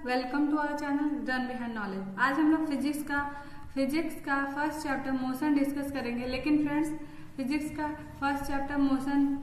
Welcome to our channel run behind knowledge. आज हम लोग फिजिक्स का फर्स्ट चैप्टर मोशन डिस्कस करेंगे। लेकिन फ्रेंड्स, फिजिक्स का फर्स्ट चैप्टर मोशन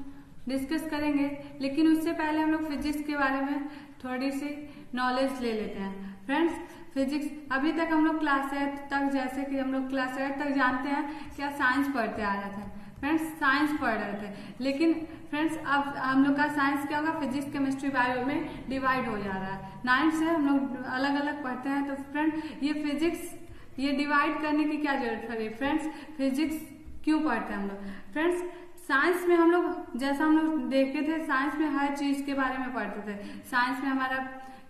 डिस्कस करेंगे, लेकिन उससे पहले हम लोग फिजिक्स के बारे में थोड़ी सी नॉलेज ले लेते हैं। फ्रेंड्स, फिजिक्स अभी तक हम लोग क्लास 8 तक, जैसे कि हम लोग क्लास 8 तक जानते हैं क्या साइंस पढ़ते आ रहे थे। फ्रेंड्स, साइंस पढ़ रहे थे, लेकिन फ्रेंड्स अब हम लोग का साइंस क्या होगा, फिजिक्स केमिस्ट्री बायो में डिवाइड हो जा रहा है। 9 से हम लोग अलग अलग पढ़ते हैं। तो फ्रेंड, ये फिजिक्स ये डिवाइड करने की क्या जरूरत पड़ी। फ्रेंड्स, फिजिक्स क्यों पढ़ते हैं हम लोग। फ्रेंड्स, साइंस में हम लोग, जैसा हम लोग देखे थे, साइंस में हर चीज के बारे में पढ़ते थे। साइंस में हमारा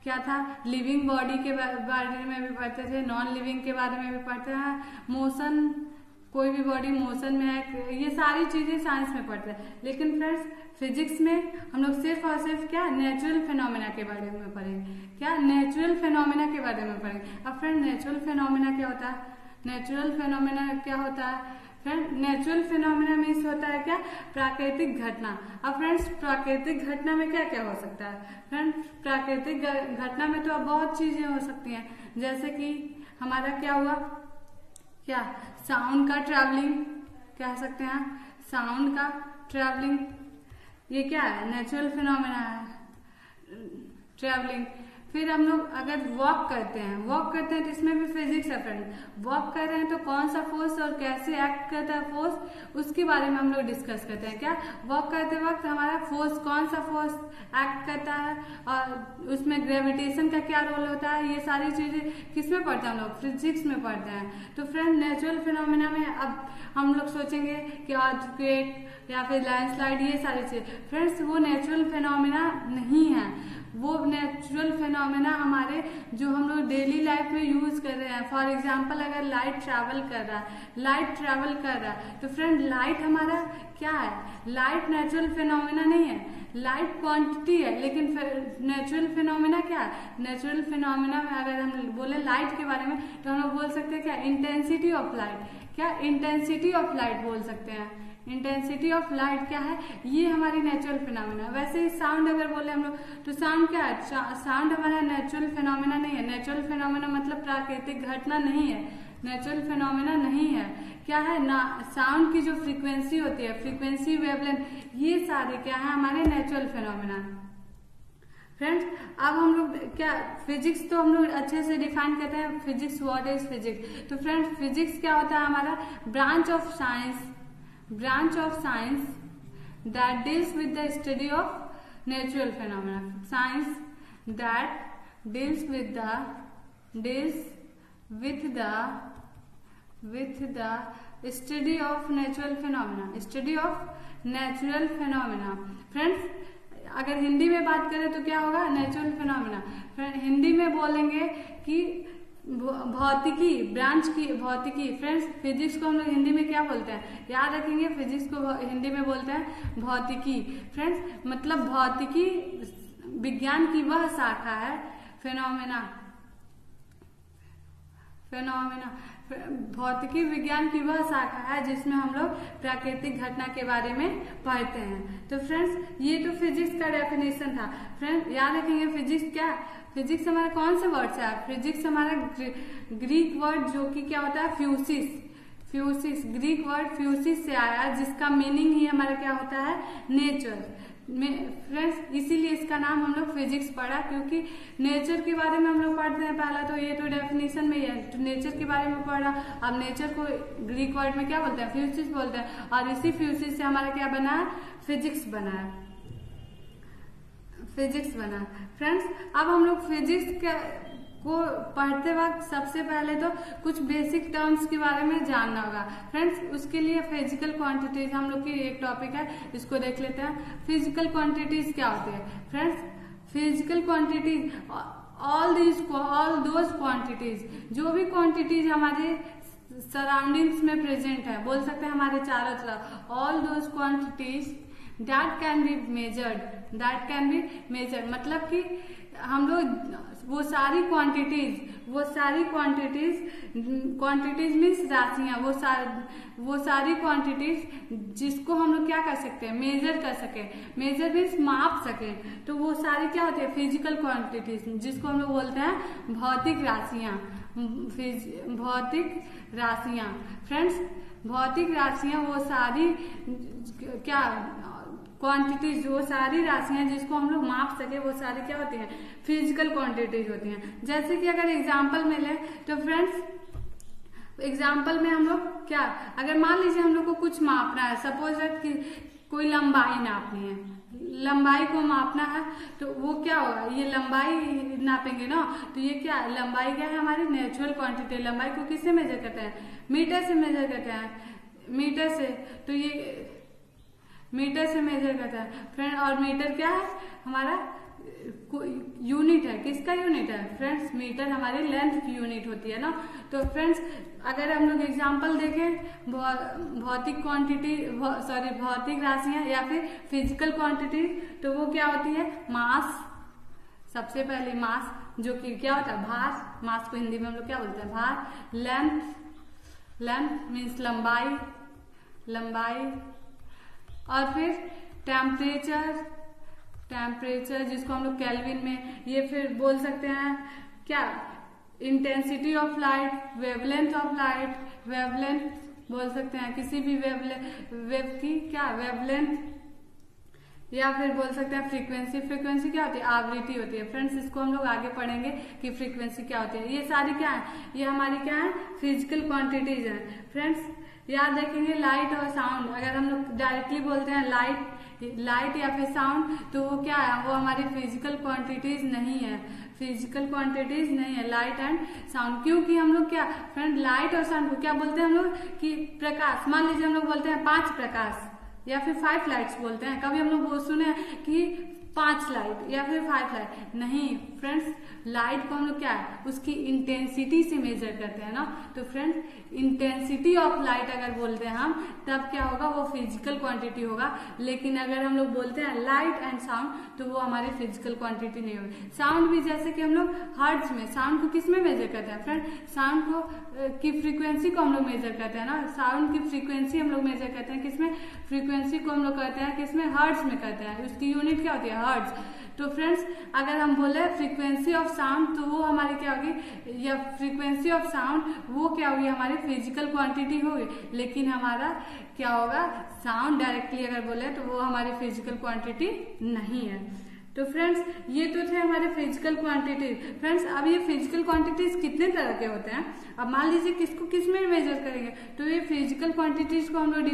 क्या था, लिविंग बॉडी के बारे में भी पढ़ते थे, नॉन लिविंग के बारे में भी पढ़ते हैं, मोशन, कोई भी बॉडी मोशन में है, ये सारी चीजें साइंस में पढ़ते हैं। लेकिन फ्रेंड्स, फिजिक्स में हम लोग सिर्फ और सिर्फ क्या, नेचुरल फिनोमेना के बारे में पढ़ेंगे। क्या, नेचुरल फिनोमेना के बारे में पढ़ेंगे। अब फ्रेंड, नेचुरल फिनोमेना क्या होता है। नेचुरल फिनोमेना क्या होता है फ्रेंड, नेचुरल फिनोमेना मीन्स होता है क्या, प्राकृतिक घटना। अब फ्रेंड्स, प्राकृतिक घटना में क्या क्या हो सकता है। फ्रेंड, प्राकृतिक घटना में तो अब बहुत चीजें हो सकती हैं, जैसे कि हमारा क्या हुआ, क्या, साउंड का ट्रैवलिंग कह सकते हैं। साउंड का ट्रैवलिंग, ये क्या है, नेचुरल फिनोमेना है, ट्रैवलिंग। फिर हम लोग अगर वॉक करते हैं तो इसमें भी फिजिक्स है। फ्रेंड, वॉक कर रहे हैं तो कौन सा फोर्स और कैसे एक्ट करता है फोर्स, उसके बारे में हम लोग डिस्कस करते हैं। क्या, वॉक करते वक्त हमारा फोर्स, कौन सा फोर्स एक्ट करता है और उसमें ग्रेविटेशन का क्या रोल होता है, ये सारी चीजें किसमें पढ़ते हैं हम लोग, फिजिक्स में पढ़ते हैं। तो फ्रेंड, नेचुरल फिनोमेना में अब हम लोग सोचेंगे कि अर्थक्वेक या फिर लैंडस्लाइड, ये सारी चीजें। फ्रेंड्स, वो नेचुरल फिनोमेना नहीं है। वो नेचुरल फिनोमेना हमारे जो हम लोग डेली लाइफ में यूज कर रहे हैं। फॉर एग्जांपल, अगर लाइट ट्रैवल कर रहा है तो फ्रेंड, लाइट हमारा क्या है, लाइट नेचुरल फिनोमेना नहीं है, लाइट क्वांटिटी है। लेकिन नेचुरल फिनोमेना क्या है, नेचुरल फिनोमेना में अगर हम बोले लाइट के बारे में तो हम लोग बोल सकते हैं क्या, इंटेंसिटी ऑफ लाइट। क्या, इंटेंसिटी ऑफ लाइट बोल सकते हैं। इंटेंसिटी ऑफ लाइट क्या है, ये हमारी नेचुरल फिनोमेना। वैसे ही साउंड अगर बोले हम लोग तो साउंड क्या है, साउंड हमारा नेचुरल फिनोमेना नहीं है। नेचुरल फिनोमेना मतलब प्राकृतिक घटना नहीं है, नेचुरल फिनोमेना नहीं है। क्या है ना, साउंड की जो फ्रीक्वेंसी होती है, फ्रीक्वेंसी, वेवलेंथ, ये सारे क्या है, हमारे नेचुरल फिनोमेना। फ्रेंड्स, अब हम लोग क्या, फिजिक्स तो हम लोग अच्छे से डिफाइन करते हैं, फिजिक्स, व्हाट इज फिजिक्स। तो फ्रेंड्स, फिजिक्स क्या होता है, हमारा branch of science that deals with the study of natural phenomena. Science that deals with the study of natural phenomena. Friends, अगर हिंदी में बात करें तो क्या होगा, नेचुरल फिनोमेना। हिंदी में बोलेंगे कि भौतिकी, ब्रांच की भौतिकी। फ्रेंड्स, फिजिक्स को हम लोग हिंदी में क्या बोलते हैं, याद रखेंगे, फिजिक्स को हिंदी में बोलते हैं भौतिकी। फ्रेंड्स, मतलब भौतिकी विज्ञान की वह शाखा है, फिनोमेना। भौतिकी विज्ञान की वह शाखा है जिसमें हम लोग प्राकृतिक घटना के बारे में पढ़ते हैं। तो फ्रेंड्स, ये तो फिजिक्स का डेफिनेशन था। फ्रेंड्स, याद रखेंगे, फिजिक्स क्या, फिजिक्स हमारा कौन से वर्ड से है, फिजिक्स हमारा ग्रीक वर्ड जो कि क्या होता है, फ्यूसिस, ग्रीक वर्ड फ्यूसिस से आया, जिसका मीनिंग ही हमारा क्या होता है, नेचर। फ्रेंड्स, इसीलिए इसका नाम हम लोग फिजिक्स पढ़ा, क्योंकि नेचर के बारे में हम लोग पढ़ते हैं। पहला तो ये तो डेफिनेशन में ही है, तो नेचर के बारे में पढ़ा। अब नेचर को ग्रीक वर्ड में क्या बोलते हैं, फ्यूसिस बोलते हैं, और इसी फ्यूसिस से हमारा क्या बना है, फिजिक्स बना। फ्रेंड्स, अब हम लोग फिजिक्स को पढ़ते वक्त सबसे पहले तो कुछ बेसिक टर्म्स के बारे में जानना होगा। फ्रेंड्स, उसके लिए फिजिकल क्वांटिटीज हम लोग की एक टॉपिक है, इसको देख लेते हैं। फिजिकल क्वांटिटीज क्या होती है। Friends, physical quantities, all those quantities, जो भी क्वांटिटीज हमारे सराउंडिंग्स में प्रेजेंट है, बोल सकते हैं हमारे चारों तरफ, all those quantities that can be measured, मतलब कि हम लोग वो सारी क्वांटिटीज मीन्स राशियां, वो सारी क्वांटिटीज जिसको हम लोग क्या कर सकते हैं, मेजर कर सके, मेजर मीन्स माप सके, तो वो सारी क्या होती है, फिजिकल क्वांटिटीज, जिसको हम लोग बोलते हैं भौतिक राशियां। भौतिक राशियां फ्रेंड्स, भौतिक राशियां वो सारी क्या क्वांटिटीज, वो सारी राशियां जिसको हम लोग माप सके, वो सारी क्या होती हैं, फिजिकल क्वांटिटीज होती हैं। जैसे कि अगर एग्जांपल में ले तो फ्रेंड्स, एग्जांपल में हम लोग क्या, अगर मान लीजिए हम लोग को कुछ मापना है, सपोज दैट कि कोई लंबाई नापनी है, लंबाई को मापना है, तो वो क्या होगा, ये लंबाई नापेंगे ना, तो ये क्या है, लंबाई क्या है, हमारी नेचुरल क्वांटिटी। लंबाई को किससे मेजर करते हैं, मीटर से मेजर करते हैं, मीटर से, तो ये मीटर से मेजर करता है फ्रेंड। और मीटर क्या है, हमारा यूनिट है, किसका यूनिट है फ्रेंड्स, मीटर हमारी लेंथ की यूनिट होती है ना। तो फ्रेंड्स अगर हम लोग एग्जांपल देखें भौतिक क्वांटिटी, भौतिक राशियां या फिर फिजिकल क्वांटिटी, तो वो क्या होती है, मास, सबसे पहले मास, जो कि क्या होता है, भार, मास को हिंदी में हम लोग क्या बोलते हैं, भार। लेंथ मीन्स लंबाई, और फिर टेम्परेचर जिसको हम लोग केल्विन में, ये फिर बोल सकते हैं क्या, intensity of light, wavelength of light, wavelength बोल सकते हैं किसी भी वेव की क्या वेवलेंथ, या फिर बोल सकते हैं फ्रीक्वेंसी क्या होती है, आवृत्ति होती है। फ्रेंड्स इसको हम लोग आगे पढ़ेंगे कि फ्रीक्वेंसी क्या होती है। ये सारी क्या है, ये हमारी क्या है, फिजिकल क्वांटिटीज है। फ्रेंड्स याद रखेंगे लाइट और साउंड, अगर हम लोग डायरेक्टली बोलते हैं लाइट या फिर साउंड, तो वो क्या है, वो हमारी फिजिकल क्वांटिटीज नहीं है, फिजिकल क्वांटिटीज नहीं है लाइट एंड साउंड। क्योंकि हम लोग क्या फ्रेंड, लाइट और साउंड को क्या बोलते हैं हम लोग कि प्रकाश, मान लीजिए हम लोग बोलते हैं 5 प्रकाश या फिर 5 लाइट्स बोलते हैं, कभी हम लोग वो सुने कि 5 लाइट या फिर 5 लाइट, नहीं फ्रेंड्स, लाइट को हम लोग क्या है, उसकी इंटेंसिटी से मेजर करते हैं ना। तो फ्रेंड्स इंटेंसिटी ऑफ लाइट अगर बोलते हैं हम, तब क्या होगा, वो फिजिकल क्वांटिटी होगा। लेकिन अगर हम लोग बोलते हैं लाइट एंड साउंड, तो वो हमारी फिजिकल क्वांटिटी नहीं होगी। साउंड भी जैसे कि हम लोग हर्ट्ज में, साउंड को किस में मेजर करते हैं फ्रेंड, साउंड को की फ्रीक्वेंसी को हम लोग मेजर करते हैं ना, साउंड की फ्रीक्वेंसी हम लोग मेजर करते हैं किसमें, फ्रीक्वेंसी को हम लोग करते हैं किसमें, हर्ट्ज में करते हैं, उसकी यूनिट क्या होती है, हर्ट्ज। तो फ्रेंड्स अगर हम बोले फ्रीक्वेंसी ऑफ साउंड, तो वो हमारी क्या होगी, या फ्रीक्वेंसी ऑफ साउंड वो क्या होगी, हमारी फिजिकल क्वांटिटी होगी। लेकिन हमारा क्या होगा, साउंड डायरेक्टली अगर बोले तो वो हमारी फिजिकल क्वांटिटी नहीं है। तो फ्रेंड्स ये तो थे हमारे फिजिकल क्वांटिटी। फ्रेंड्स अब ये फिजिकल क्वांटिटीज कितने तरह के होते हैं, अब मान लीजिए किसको किस में मेजर करेंगे, तो ये फिजिकल क्वांटिटीज को हम लोग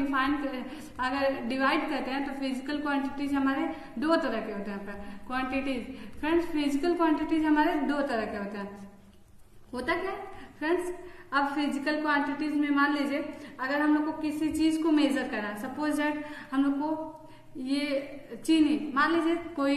अगर डिवाइड करते हैं, तो फिजिकल क्वांटिटीज हमारे 2 तरह के होते हैं क्वांटिटीज। फ्रेंड्स फिजिकल क्वांटिटीज हमारे 2 तरह के होते हैं। होता क्या फ्रेंड्स, अब फिजिकल क्वांटिटीज में मान लीजिए अगर हम लोग को किसी चीज को मेजर करना है, सपोज दैट हम लोग को ये चीनी, मान लीजिए कोई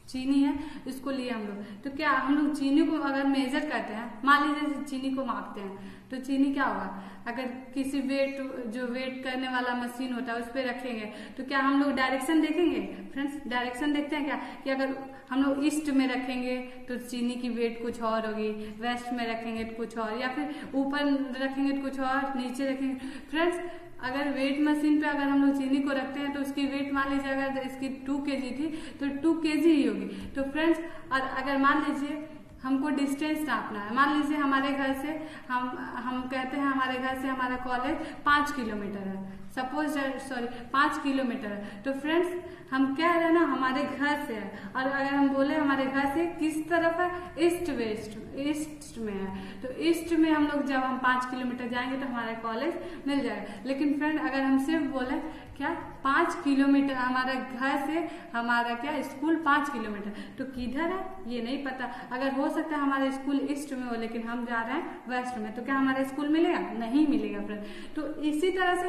चीनी है इसको लिए हम लोग, तो क्या हम लोग चीनी को अगर मेजर करते हैं, मान लीजिए चीनी को मापते हैं, तो चीनी क्या होगा, अगर किसी वेट करने वाला मशीन होता है उस पर रखेंगे, तो क्या हम लोग डायरेक्शन देखेंगे फ्रेंड्स, डायरेक्शन देखते हैं क्या, कि अगर हम लोग ईस्ट में रखेंगे तो चीनी की वेट कुछ और होगी, वेस्ट में रखेंगे तो कुछ और, या फिर ऊपर रखेंगे तो कुछ और, नीचे रखेंगे। फ्रेंड्स अगर वेट मशीन पे अगर हम लोग चीनी को रखते हैं, तो उसकी वेट मान लीजिए अगर इसकी 2 kg थी तो 2 kg ही होगी। तो फ्रेंड्स और अगर मान लीजिए हमको डिस्टेंस नापना है, मान लीजिए हमारे घर से हम कहते हैं हमारे घर से हमारा कॉलेज 5 किलोमीटर है, सपोज 5 किलोमीटर है। तो फ्रेंड्स हम कह रहे हैं ना हमारे घर से है, और अगर हम बोले हमारे घर से किस तरफ है, ईस्ट में है, तो ईस्ट में हम लोग जब हम 5 किलोमीटर जाएंगे तो हमारा कॉलेज मिल जाएगा। लेकिन फ्रेंड अगर हम सिर्फ बोले क्या 5 किलोमीटर, हमारे घर से हमारा क्या स्कूल 5 किलोमीटर, तो किधर है ये नहीं पता। अगर हो सकता है हमारा स्कूल ईस्ट में हो, लेकिन हम जा रहे हैं वेस्ट में, तो क्या हमारा स्कूल मिलेगा, नहीं मिलेगा फ्रेंड। तो इसी तरह से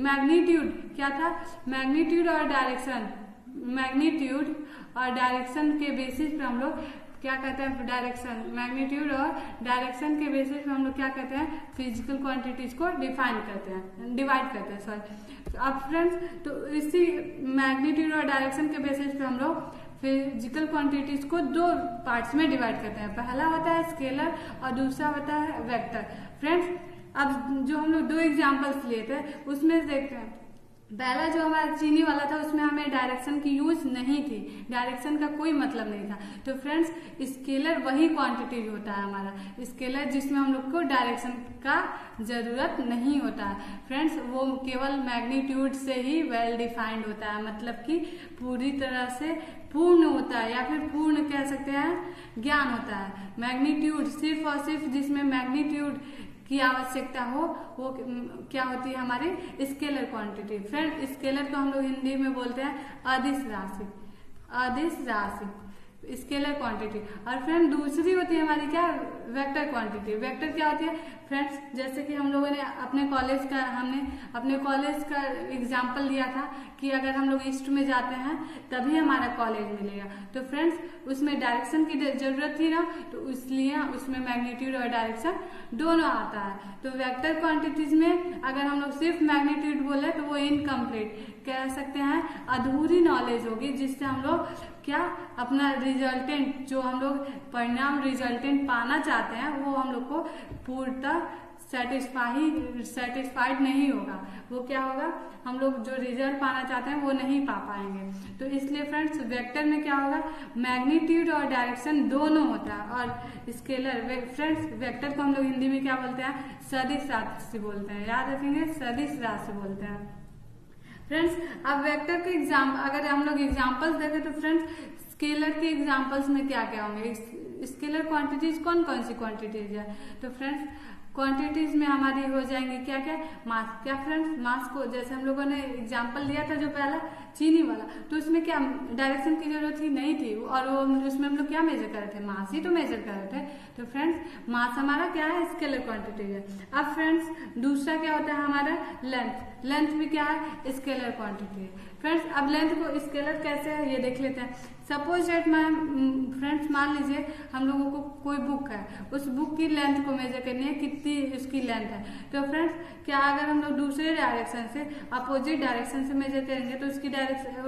मैग्नीट्यूड क्या था, मैग्नीट्यूड और डायरेक्शन के बेसिस पे हम लोग क्या कहते हैं, डायरेक्शन, मैग्नीट्यूड और डायरेक्शन के बेसिस पे हम लोग क्या कहते हैं, फिजिकल क्वांटिटीज को डिवाइड करते हैं। अब फ्रेंड्स तो इसी मैग्नीट्यूड और डायरेक्शन के बेसिस पे हम लोग फिजिकल क्वांटिटीज को दो पार्ट्स में डिवाइड करते हैं। पहला होता है स्केलर और दूसरा होता है वेक्टर। फ्रेंड्स, अब जो हम लोग दो एग्जांपल्स लिए थे उसमें देखते हैं। पहला जो हमारा चीनी वाला था उसमें हमें डायरेक्शन की यूज नहीं थी, डायरेक्शन का कोई मतलब नहीं था। तो फ्रेंड्स, स्केलर वही क्वांटिटी होता है हमारा स्केलर, जिसमें हम लोग को डायरेक्शन का जरूरत नहीं होता है। फ्रेंड्स, वो केवल मैग्नीट्यूड से ही वेल डिफाइंड होता है, मतलब कि पूरी तरह से पूर्ण होता है, या फिर पूर्ण कह सकते हैं ज्ञान होता है। मैग्नीट्यूड सिर्फ और सिर्फ जिसमें मैग्नीट्यूड की आवश्यकता हो वो क्या होती है हमारी स्केलर क्वांटिटी। फ्रेंड, स्केलर को हम लोग हिंदी में बोलते हैं अदिश राशि, अदिश राशि स्केलर क्वांटिटी। और फ्रेंड, दूसरी होती है हमारी क्या, वेक्टर क्वांटिटी। वेक्टर क्या होती है फ्रेंड्स, जैसे कि हम लोगों ने अपने कॉलेज का एग्जाम्पल लिया था कि अगर हम लोग ईस्ट में जाते हैं तभी हमारा कॉलेज मिलेगा। तो फ्रेंड्स, उसमें डायरेक्शन की जरूरत थी ना, तो इसलिए उसमें मैग्नीट्यूड और डायरेक्शन दोनों आता है। तो वेक्टर क्वांटिटीज में अगर हम लोग सिर्फ मैग्नीट्यूड बोले तो वो इनकम्प्लीट कह सकते हैं, अधूरी नॉलेज होगी, जिससे हम लोग क्या अपना रिजल्टेंट, जो हम लोग परिणाम रिजल्टेंट पाना चाहते हैं, वो हम लोग को पूर्णतः सेटिस्फाइड नहीं होगा। वो क्या होगा, हम लोग जो रिजल्ट पाना चाहते हैं वो नहीं पा पाएंगे। तो इसलिए फ्रेंड्स, वेक्टर में क्या होगा, मैग्नीट्यूड और डायरेक्शन दोनों होता है। और स्केलर फ्रेंड्स, वेक्टर को हम लोग हिंदी में क्या बोलते हैं, सदिश राशि बोलते हैं। याद रखेंगे, सदिश राशि बोलते हैं। फ्रेंड्स, अब वेक्टर के अगर हम लोग एग्जाम्पल्स देखें तो फ्रेंड्स, स्केलर के एग्जाम्पल्स में क्या क्या होंगे, स्केलर क्वांटिटीज कौन कौन सी क्वांटिटीज है। तो फ्रेंड्स, क्वांटिटीज में हमारी हो जाएंगी क्या क्या, मास। क्या फ्रेंड्स, मास को जैसे हम लोगों ने एग्जांपल लिया था जो पहला चीनी वाला, तो उसमें क्या डायरेक्शन की जरूरत ही नहीं थी, और वो उसमें हम लोग क्या मेजर कर रहे थे, मास ही तो मेजर कर रहे थे। तो फ्रेंड्स, मास हमारा क्या है, स्केलर क्वांटिटी है। अब फ्रेंड्स, दूसरा क्या होता है हमारा लेंथ। लेंथ भी क्या है, स्केलर क्वांटिटी है। फ्रेंड्स, अब लेंथ को स्केलर कैसे है ये देख लेते हैं। सपोज दैट फ्रेंड्स, मान लीजिए हम लोगों को कोई बुक है, उस बुक की लेंथ को मेजर करनी है, कितनी उसकी लेंथ है। तो फ्रेंड्स, क्या अगर हम लोग दूसरे डायरेक्शन से, अपोजिट डायरेक्शन से मेजर करेंगे तो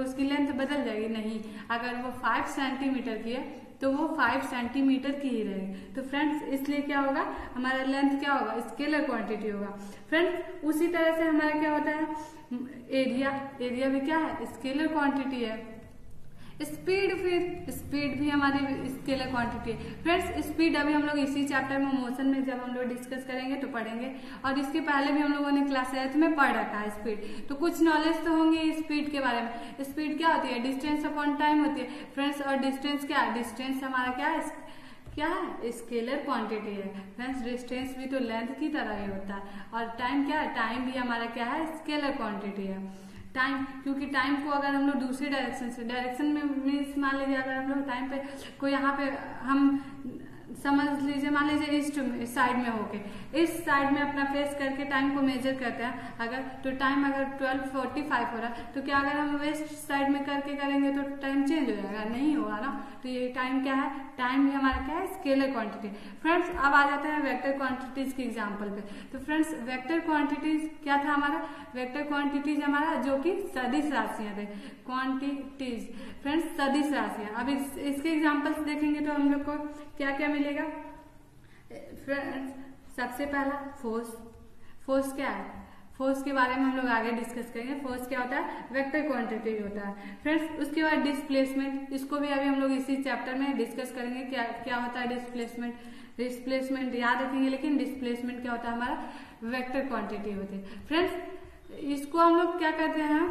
उसकी लेंथ बदल जाएगी? नहीं। अगर वो 5 सेंटीमीटर की है तो वो 5 सेंटीमीटर की ही रहेगी। तो फ्रेंड्स, इसलिए क्या होगा, हमारा लेंथ क्या होगा, स्केलर क्वांटिटी होगा। फ्रेंड्स, उसी तरह से हमारा क्या होता है एरिया। एरिया भी क्या है, स्केलर क्वांटिटी है। स्पीड, फिर स्पीड भी हमारी स्केलर क्वांटिटी है। फ्रेंड्स, स्पीड अभी हम लोग इसी चैप्टर में मोशन में जब हम लोग डिस्कस करेंगे तो पढ़ेंगे, और इसके पहले भी हम लोगों ने क्लास 8 में पढ़ रखा है स्पीड। तो कुछ नॉलेज तो होंगी स्पीड के बारे में। स्पीड क्या होती है, डिस्टेंस अपॉन टाइम होती है फ्रेंड्स। और डिस्टेंस क्या है, डिस्टेंस हमारा क्या है स्केलर क्वांटिटी है। फ्रेंड्स, डिस्टेंस भी तो लेंथ की तरह ही होता है। और टाइम क्या है, टाइम भी हमारा क्या है, स्केलर क्वांटिटी है। टाइम, क्योंकि टाइम को अगर हम लोग दूसरे डायरेक्शन में मीन्स मान लीजिए अगर हम लोग टाइम पे कोई यहाँ पे हम समझ लीजिए, मान लीजिए ईस्ट साइड में होके इस साइड में अपना फेस करके टाइम को मेजर करते हैं अगर, तो टाइम अगर 12:45 हो रहा है, तो क्या अगर हम वेस्ट साइड में करके करेंगे तो टाइम चेंज हो जाएगा? नहीं होगा ना। तो ये टाइम क्या है, टाइम भी हमारा क्या है, स्केलर क्वांटिटी। फ्रेंड्स, अब आ जाते हैं वेक्टर क्वांटिटीज के एग्जाम्पल पे। तो फ्रेंड्स, वेक्टर क्वांटिटीज क्या था हमारा, वेक्टर क्वांटिटीज हमारा जो कि सदिश राशियां थे। क्वांटिटीज फ्रेंड्स, सदिश राशियां। अब इसके एग्जाम्पल्स देखेंगे तो हम लोग को क्या क्या मिलेगा। फ्रेंड्स, सबसे पहला फोर्स। फोर्स क्या है, फोर्स के बारे में हम लोग आगे डिस्कस करेंगे। फोर्स क्या होता है, वेक्टर क्वांटिटी होता है। फ्रेंड्स, उसके बाद डिस्प्लेसमेंट, इसको भी अभी हम लोग इसी चैप्टर में डिस्कस करेंगे क्या होता है डिस्प्लेसमेंट। डिस्प्लेसमेंट याद रखेंगे, लेकिन डिस्प्लेसमेंट क्या होता है हमारा, वेक्टर क्वांटिटी होती है। फ्रेंड्स, इसको हम लोग क्या कहते हैं,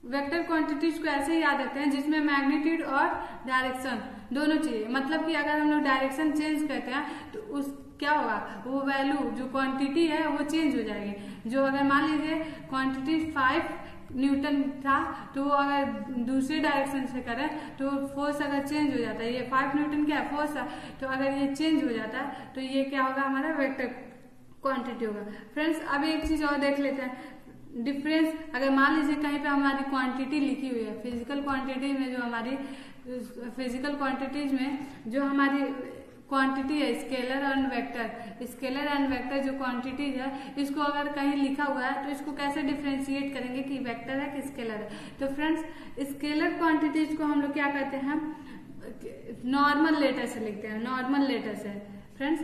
वेक्टर क्वांटिटीज को ऐसे याद रखते हैं जिसमें मैग्नीट्यूड और डायरेक्शन दोनों चाहिए। मतलब कि अगर हम लोग डायरेक्शन चेंज करते हैं तो उस क्या होगा, वो वैल्यू जो क्वांटिटी है वो चेंज हो जाएगी। जो अगर मान लीजिए क्वांटिटी 5 न्यूटन था, तो वो अगर दूसरे डायरेक्शन से करें तो फोर्स अगर चेंज हो जाता है, ये 5 न्यूटन क्या है, फोर्स है, तो अगर ये चेंज हो जाता है तो ये क्या होगा, हमारा वेक्टर क्वांटिटी होगा। फ्रेंड्स, अब एक चीज और देख लेते हैं, डिफरेंस। अगर मान लीजिए कहीं पे हमारी क्वांटिटी लिखी हुई है, फिजिकल क्वांटिटी में जो हमारी फिजिकल क्वांटिटीज में जो हमारी क्वांटिटी है scalar and vector, scalar and vector जो क्वांटिटीज है, इसको अगर कहीं लिखा हुआ है तो इसको कैसे डिफ्रेंशिएट करेंगे कि वेक्टर है कि स्केलर है। तो फ्रेंड्स स्केलर क्वांटिटीज को हम लोग क्या करते हैं, नॉर्मल लेटर से लिखते हैं, नॉर्मल लेटर से फ्रेंड्स,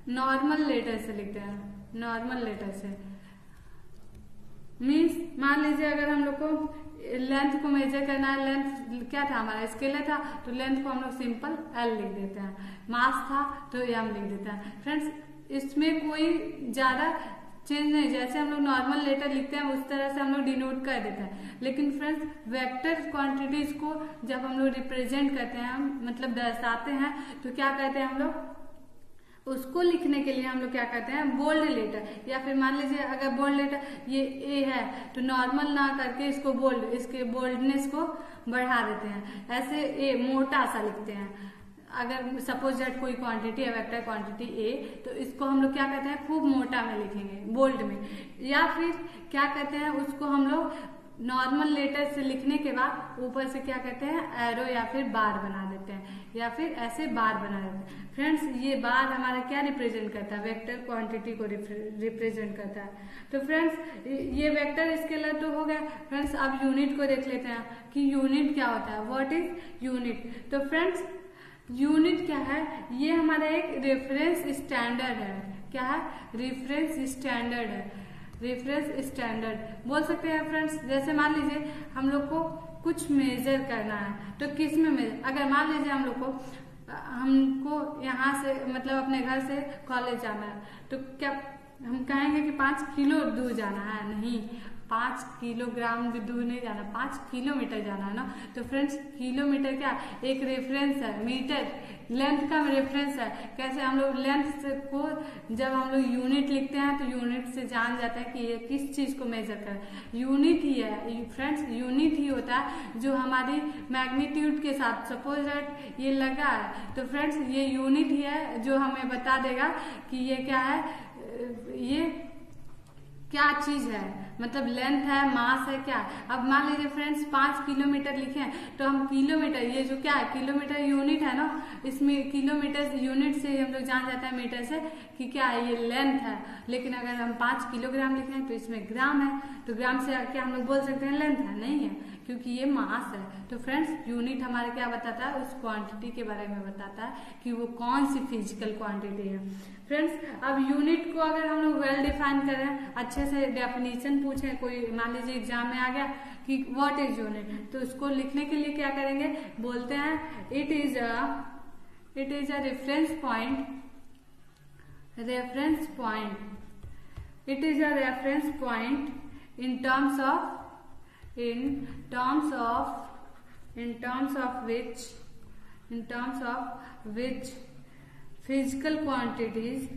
नॉर्मल लेटर से लिखते हैं, नॉर्मल लेटर से। मीन्स मान लीजिए अगर हम लोग को लेंथ को मेजर करना है, लेंथ क्या था हमारा स्केलर था, तो लेंथ को हम लोग सिंपल L लिख देते हैं, मास था तो M लिख देते हैं। फ्रेंड्स इसमें कोई ज्यादा चेंज नहीं, जैसे हम लोग नॉर्मल लेटर लिखते हैं उस तरह से हम लोग डिनोट कर देते हैं। लेकिन फ्रेंड्स वेक्टर क्वांटिटीज को जब हम लोग रिप्रेजेंट करते हैं, मतलब दर्शाते हैं, तो क्या करते हैं हम लोग, उसको लिखने के लिए हम लोग क्या करते हैं, बोल्ड लेटर, या फिर मान लीजिए अगर बोल्ड लेटर ये ए है तो नॉर्मल ना करके इसको बोल्ड, इसके बोल्डनेस को बढ़ा देते हैं, ऐसे ए मोटा सा लिखते हैं। अगर सपोज दैट कोई क्वांटिटी है वेक्टर क्वांटिटी ए, तो इसको हम लोग क्या करते हैं, खूब मोटा में लिखेंगे, बोल्ड में। या फिर क्या करते हैं, उसको हम लोग नॉर्मल लेटर से लिखने के बाद ऊपर से क्या करते हैं, एरो या फिर बार बना देते हैं, या फिर ऐसे बार बना देते हैं। फ्रेंड्स ये बार हमारा क्या रिप्रेजेंट करता है, वेक्टर क्वांटिटी को रिप्रेजेंट करता है। तो फ्रेंड्स ये वेक्टर स्केलर तो हो गया। फ्रेंड्स अब यूनिट को देख लेते हैं कि यूनिट क्या होता है, व्हाट इज यूनिट। तो फ्रेंड्स यूनिट क्या है, ये हमारा एक रेफरेंस स्टैंडर्ड है। क्या है, रेफरेंस स्टैंडर्ड है, रेफरेंस स्टैंडर्ड बोल सकते हैं फ्रेंड्स। जैसे मान लीजिए हम लोग को कुछ मेजर करना है, तो किस में मेजर, अगर मान लीजिए हमको यहाँ से मतलब अपने घर से कॉलेज जाना है, तो क्या हम कहेंगे कि 5 किलो दूर जाना है, नहीं, 5 किलोग्राम भी दूर नहीं जाना, 5 किलोमीटर जाना है ना। तो फ्रेंड्स किलोमीटर क्या एक रेफरेंस है, मीटर लेंथ का रेफरेंस है। कैसे हम लोग लेंथ को जब हम लोग यूनिट लिखते हैं तो यूनिट से जान जाता है कि ये किस चीज को मेजर कर, यूनिट ही है फ्रेंड्स, यूनिट ही होता है जो हमारी मैग्नीट्यूड के साथ, सपोज दैट ये लगा है तो फ्रेंड्स ये यूनिट ही है जो हमें बता देगा कि ये क्या है, ये क्या चीज है, मतलब लेंथ है, मास है, क्या। अब मान लीजिए फ्रेंड्स 5 किलोमीटर लिखे हैं, तो हम किलोमीटर, ये जो क्या है किलोमीटर यूनिट है ना, इसमें किलोमीटर यूनिट से हम लोग जान जाते हैं मीटर से कि क्या है, ये लेंथ है। लेकिन अगर हम 5 किलोग्राम लिखे हैं तो इसमें ग्राम है, तो ग्राम से क्या हम लोग बोल सकते हैं लेंथ है, नहीं है, क्योंकि ये मास है। तो फ्रेंड्स यूनिट हमारे क्या बताता है, उस क्वांटिटी के बारे में बताता है कि वो कौन सी फिजिकल क्वांटिटी है। फ्रेंड्स अब यूनिट को अगर हम लोग वेल डिफाइन करें, अच्छे से डेफिनेशन पूछे, कोई मान लीजिए एग्जाम में आ गया कि व्हाट इज यूनिट, तो उसको लिखने के लिए क्या करेंगे, बोलते हैं it is a reference point, reference point, it is a reference point in terms of which physical quantities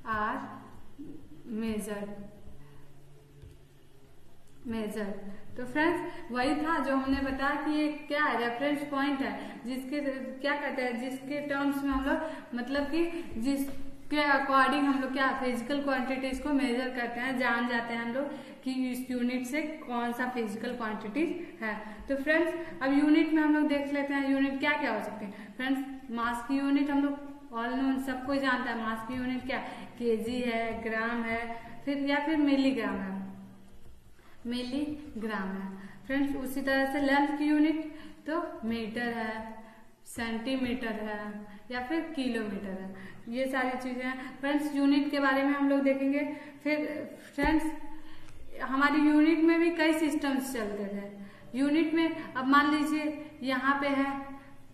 are measured। तो फ्रेंड्स वही था जो हमने बताया कि ये क्या है, रेफरेंस पॉइंट है, जिसके क्या कहते हैं, जिसके टर्म्स में हम लोग मतलब कि जिसके अकॉर्डिंग हम लोग क्या फिजिकल क्वांटिटीज को मेजर करते हैं, जान जाते हैं हम लोग कि इस यूनिट से कौन सा फिजिकल क्वांटिटीज है। तो फ्रेंड्स अब यूनिट में हम लोग देख लेते हैं यूनिट क्या क्या हो सकते हैं। फ्रेंड्स मास की यूनिट हम लोग ऑल नोन सबको जानता है, मास की यूनिट क्या केजी है, ग्राम है, फिर या फिर मिलीग्राम है, मिलीग्राम है। फ्रेंड्स उसी तरह से लेंथ की यूनिट तो मीटर है, सेंटीमीटर है या फिर किलोमीटर है, ये सारी चीजें हैं। फ्रेंड्स यूनिट के बारे में हम लोग देखेंगे। फिर फ्रेंड्स हमारी यूनिट में भी कई सिस्टम्स चलते थे। यूनिट में अब मान लीजिए यहाँ पे है,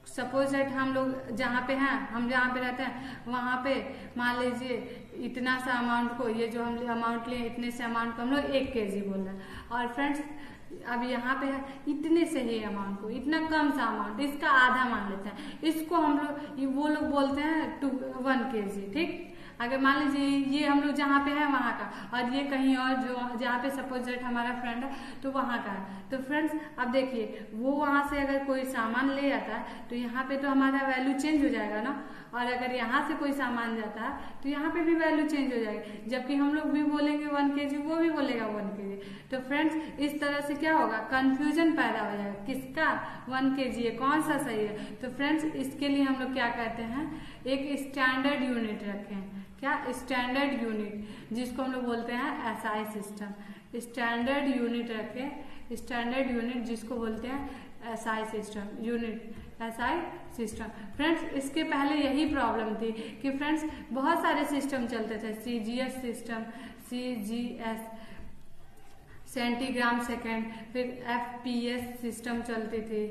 सपोज दैट हम लोग जहाँ पे हैं, हम जहाँ पे रहते हैं वहाँ पे मान लीजिए इतना सा अमाउंट को, ये जो हम अमाउंट लिए इतने से अमाउंट को हम लोग 1 kg बोल रहे हैं। और फ्रेंड्स अब यहाँ पे है इतने से ही अमाउंट को, इतना कम सा अमाउंट, इसका आधा मान लेते हैं, इसको हम लोग वो लोग बोलते हैं 1 kg। ठीक, अगर मान लीजिए ये हम लोग जहाँ पे है वहाँ का, और ये कहीं और जो जहाँ पे सपोज दैट हमारा फ्रेंड है तो वहाँ का है। तो फ्रेंड्स अब देखिए वो वहाँ से अगर कोई सामान ले आता है तो यहाँ पे तो हमारा वैल्यू चेंज हो जाएगा ना, और अगर यहाँ से कोई सामान जाता है तो यहाँ पे भी वैल्यू चेंज हो जाएगी। जबकि हम लोग भी बोलेंगे 1 kg, वो भी बोलेगा 1 kg। तो फ्रेंड्स इस तरह से क्या होगा, कंफ्यूजन पैदा हो जाएगा, किसका 1 kg है, कौन सा सही है। तो फ्रेंड्स इसके लिए हम लोग क्या कहते हैं, एक स्टैंडर्ड यूनिट रखें। क्या, स्टैंडर्ड यूनिट, जिसको हम लोग बोलते हैं SI सिस्टम। स्टैंडर्ड यूनिट रखें, स्टैंडर्ड यूनिट जिसको बोलते हैं SI system, unit SI system. Friends इसके पहले यही प्रॉब्लम थी कि फ्रेंड्स बहुत सारे सिस्टम चलते थे, CGS system, CGS centigram second, फिर FPS सिस्टम चलती थी,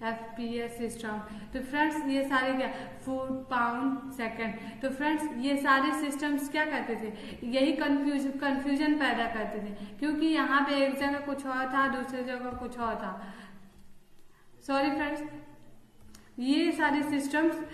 FPS सिस्टम। तो फ्रेंड्स ये सारे क्या, फुट पाउंड सेकेंड। तो फ्रेंड्स ये सारे सिस्टम्स क्या करते थे, यही कंफ्यूजन पैदा करते थे, क्योंकि यहाँ पे एक जगह कुछ और था, दूसरी जगह कुछ और था। सॉरी फ्रेंड्स, ये सारे सिस्टम्स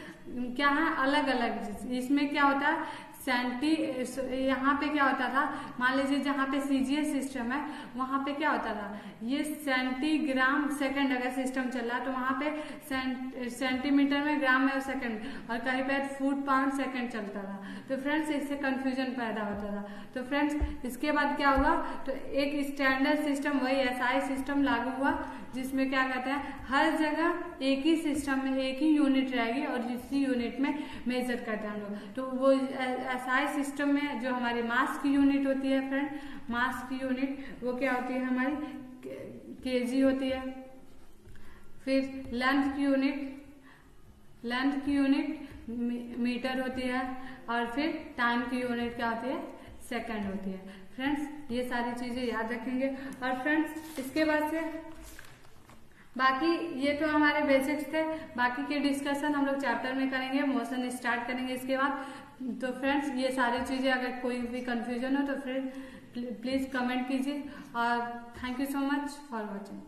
क्या है, अलग अलग। इसमें क्या होता है, यहाँ पे क्या होता था, मान लीजिए जहाँ पे CGS सिस्टम है वहाँ पे क्या होता था, ये सेंटीग्राम सेकंड अगर सिस्टम चल रहा तो वहाँ पे सेंटीमीटर में, ग्राम में सेकंड, और कहीं पे फुट पाउंड सेकंड चलता था। तो फ्रेंड्स इससे कंफ्यूजन पैदा होता था। तो फ्रेंड्स इसके बाद क्या हुआ, तो एक स्टैंडर्ड सिस्टम, वही SI सिस्टम लागू हुआ, जिसमें क्या कहते हैं हर जगह एक ही सिस्टम में एक ही यूनिट रहेगी और इसी यूनिट में मेजर करते हैं हम लोग। तो वो SI सिस्टम में जो हमारी मास की यूनिट होती है फ्रेंड, मास की यूनिट वो क्या होती है हमारी, kg होती है। फिर लेंथ की यूनिट मीटर होती है, और फिर टाइम की यूनिट क्या होती है, सेकंड होती है। फ्रेंड्स ये सारी चीजें याद रखेंगे। और फ्रेंड्स इसके बाद से बाकी ये तो हमारे बेसिक्स थे, बाकी के डिस्कशन हम लोग चैप्टर में करेंगे, मोशन स्टार्ट करेंगे इसके बाद। तो फ्रेंड्स ये सारी चीजें, अगर कोई भी कंफ्यूजन हो तो फिर प्लीज कमेंट कीजिए, और thank you so much for watching.